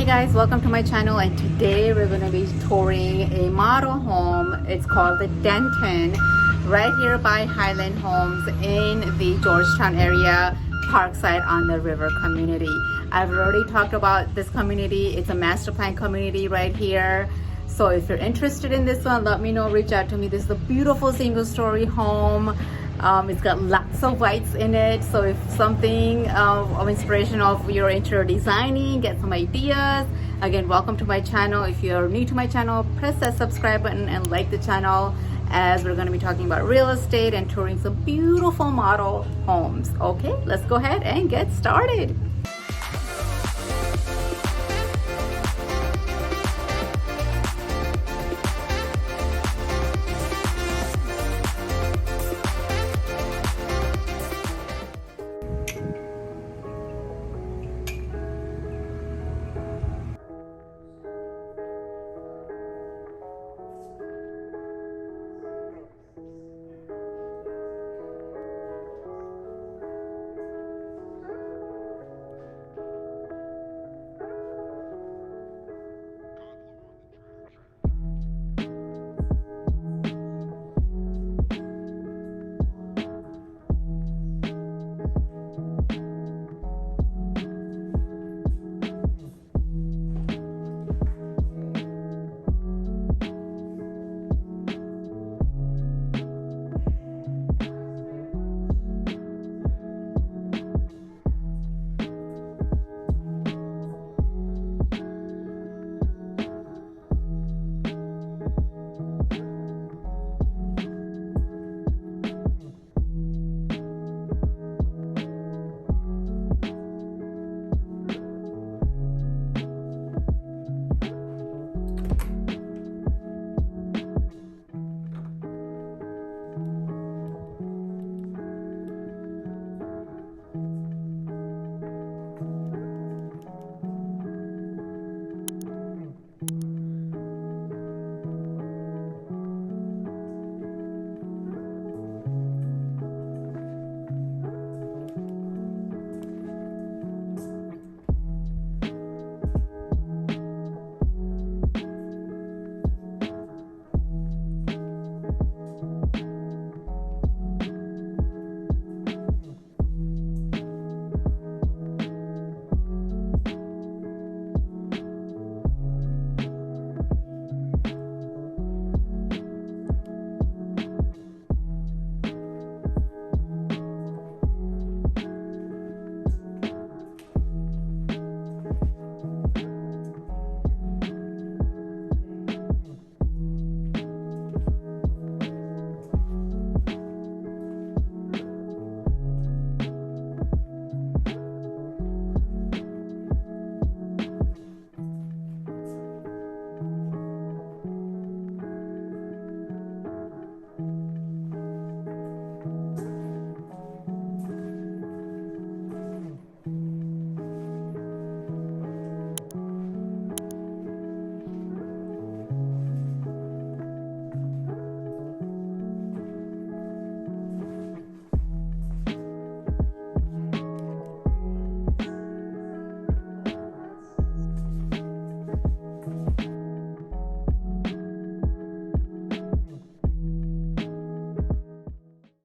Hey guys, welcome to my channel, and today we're going to be touring a model home. It's called the Denton, right here by Highland Homes in the Georgetown area, Parkside on the River community. I've already talked about this community. It's a master plan community right here. So if you're interested in this one, let me know, reach out to me. This is a beautiful single story home. It's got lots of whites in it, so if something of inspiration of your interior designing, get some ideas. Again, welcome to my channel. If you're new to my channel, press that subscribe button and like the channel, as we're going to be talking about real estate and touring some beautiful model homes. Okay, let's go ahead and get started.